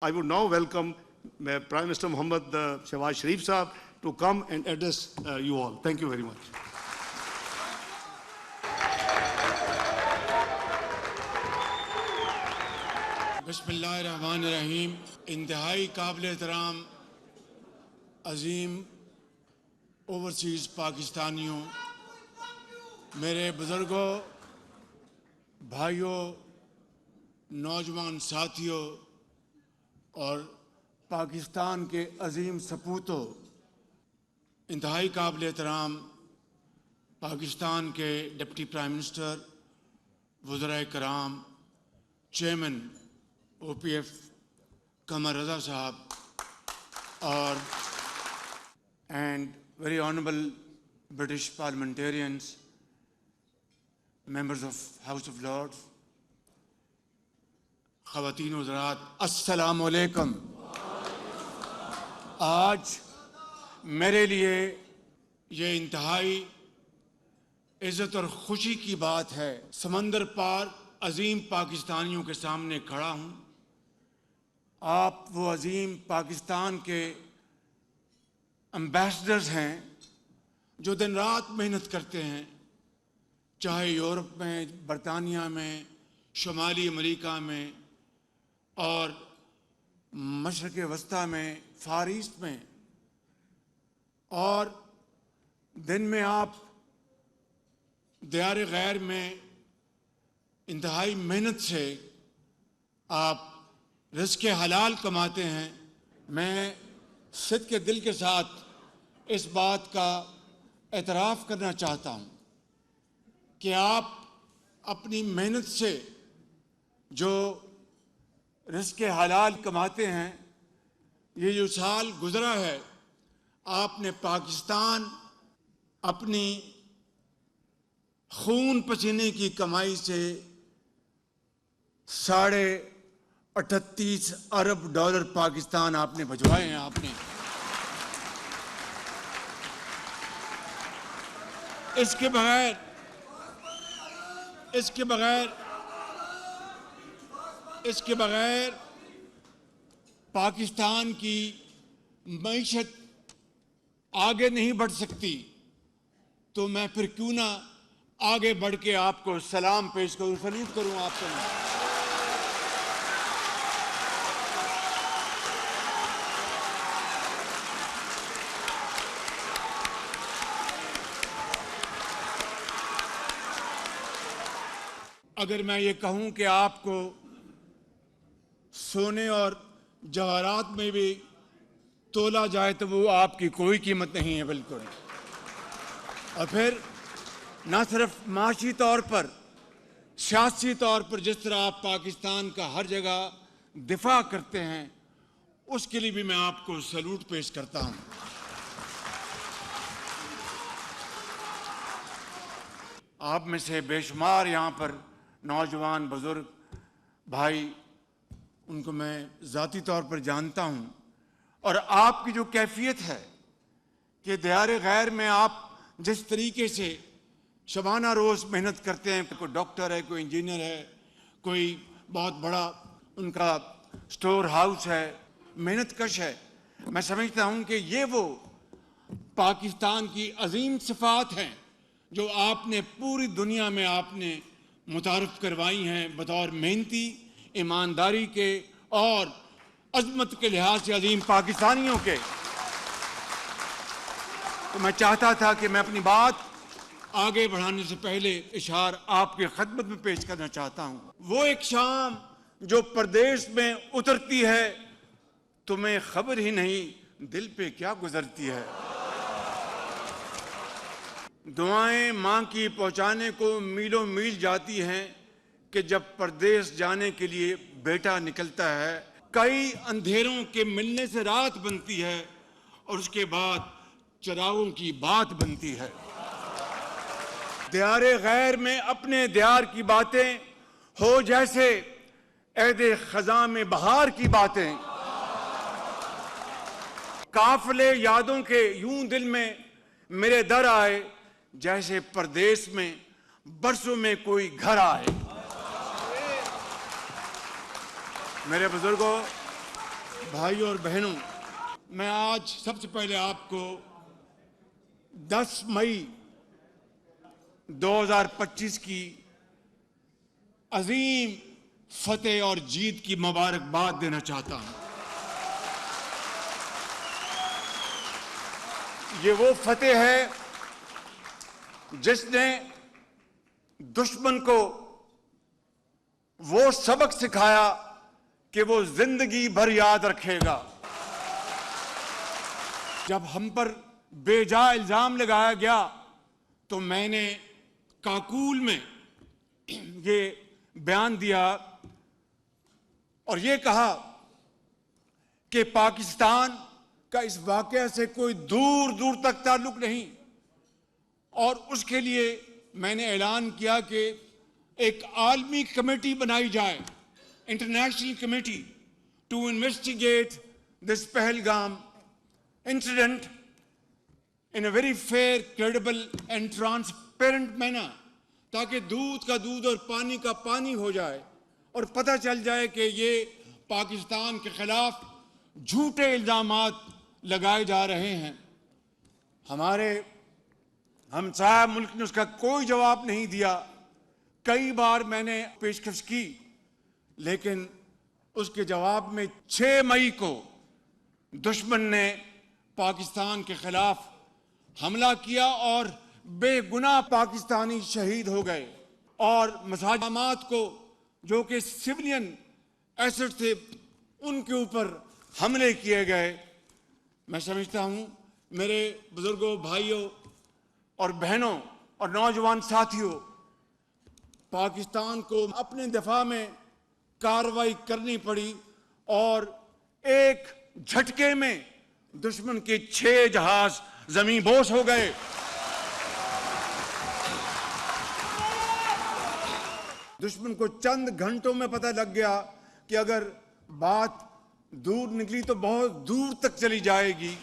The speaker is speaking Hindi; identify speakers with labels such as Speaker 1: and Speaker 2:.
Speaker 1: I would now welcome Prime Minister Mohammad Shehbaz Sharif Sahab to come and address you all. Thank you very much.
Speaker 2: बिस्मिल्लाहिर्रहमानिर्रहीम। इंतहाई काबिल एहतराम अजीम ओवरसीज़ पाकिस्तानियों, मेरे बुज़ुर्गों, भाइयों, नौजवान साथियों और पाकिस्तान के अजीम सपूतों, इंतहाई काबिल एहतराम पाकिस्तान के डिप्टी प्राइम मिनिस्टर, वज़राए कराम, चेयरमैन OPF कमर रज़ा साहब और and very honorable British parliamentarians, members of House of Lords, ख़वातीन वज़रात, अस्सलाम वालेकुम। आज मेरे लिए ये इंतहाई इज़्ज़त और खुशी की बात है, समंदर पार अजीम पाकिस्तानियों के सामने खड़ा हूँ। आप वो अजीम पाकिस्तान के एम्बेसडर्स हैं जो दिन रात मेहनत करते हैं, चाहे यूरोप में, बरतानिया में, शुमाली अमेरिका में और मशरक़ वस्ता में, फार ईस्ट में, और दिन में आप दियार गैर में इंतहाई मेहनत से आप रिज़्क़ हलाल कमाते हैं। मैं सिद्क़ के दिल के साथ इस बात का एतराफ़ करना चाहता हूँ कि आप अपनी मेहनत से जो रिज़्क़ हलाल कमाते हैं, ये जो साल गुज़रा है, आपने पाकिस्तान अपनी खून पसीने की कमाई से $38.5 अरब पाकिस्तान आपने भिजवाए हैं। आपने इसके बगैर पाकिस्तान की मईशत आगे नहीं बढ़ सकती। तो मैं फिर क्यों ना आगे बढ़ के आपको सलाम पेश करूं, सल्यूट करूं आपको। अगर मैं ये कहूं कि आपको सोने और जवाहरात में भी तोला जाए तो वो आपकी कोई कीमत नहीं है, बिल्कुल। और फिर ना सिर्फ माशी तौर पर, सियासी तौर पर जिस तरह आप पाकिस्तान का हर जगह दिफा करते हैं, उसके लिए भी मैं आपको सैल्यूट पेश करता हूं। आप में से बेशुमार यहाँ पर नौजवान, बुजुर्ग भाई, उनको मैं ज़ाती तौर पर जानता हूँ। और आपकी जो कैफियत है कि दियार गैर में आप जिस तरीके से शबाना रोज़ मेहनत करते हैं, कोई डॉक्टर है, कोई इंजीनियर है, कोई बहुत बड़ा उनका स्टोर हाउस है, मेहनत कश है, मैं समझता हूँ कि ये वो पाकिस्तान की अजीम सिफ़ात हैं जो आपने पूरी दुनिया में आपने मुतारफ़ करवाई हैं बतौर मेहनती, ईमानदारी के और अज़मत के लिहाज से अजीम पाकिस्तानियों के। तो मैं चाहता था कि मैं अपनी बात आगे बढ़ाने से पहले इशार आपके खिदमत में पेश करना चाहता हूँ। वो एक शाम जो परदेश में उतरती है, तुम्हें खबर ही नहीं दिल पे क्या गुजरती है। दुआएं माँ की पहुँचाने को मीलों मील जाती हैं कि जब परदेश जाने के लिए बेटा निकलता है। कई अंधेरों के मिलने से रात बनती है और उसके बाद चिरागों की बात बनती है। दियारे गैर में अपने दियार की बातें हो जैसे ऐदे खज़ां में बहार की बातें। काफिले यादों के यूं दिल में मेरे दर आए, जैसे परदेश में बरसों में कोई घर आए। मेरे बुजुर्गों, भाइयों और बहनों, मैं आज सबसे पहले आपको 10 मई 2025 की अजीम फतेह और जीत की मुबारकबाद देना चाहता हूं। ये वो फतेह है जिसने दुश्मन को वो सबक सिखाया कि वो जिंदगी भर याद रखेगा। जब हम पर बेजा इल्जाम लगाया गया तो मैंने काकूल में ये बयान दिया और ये कहा कि पाकिस्तान का इस वाकये से कोई दूर दूर तक ताल्लुक नहीं, और उसके लिए मैंने ऐलान किया कि एक आलमी कमेटी बनाई जाए, international committee, to investigate this Pahalgam incident in a very fair, credible and transparent manner, ताकि दूध का दूध और पानी का पानी हो जाए और पता चल जाए कि ये पाकिस्तान के खिलाफ झूठे इल्जामात लगाए जा रहे हैं। हमारे हमसाया मुल्क ने उसका कोई जवाब नहीं दिया। कई बार मैंने पेशकश की, लेकिन उसके जवाब में 6 मई को दुश्मन ने पाकिस्तान के खिलाफ हमला किया और बेगुनाह पाकिस्तानी शहीद हो गए, और मसाजमात को जो कि सिविलियन एसेट थे उनके ऊपर हमले किए गए। मैं समझता हूं मेरे बुजुर्गों, भाइयों और बहनों और नौजवान साथियों, पाकिस्तान को अपने दफा में कार्रवाई करनी पड़ी और एक झटके में दुश्मन के 6 जहाज जमींबोस हो गए। दुश्मन को चंद घंटों में पता लग गया कि अगर बात दूर निकली तो बहुत दूर तक चली जाएगी।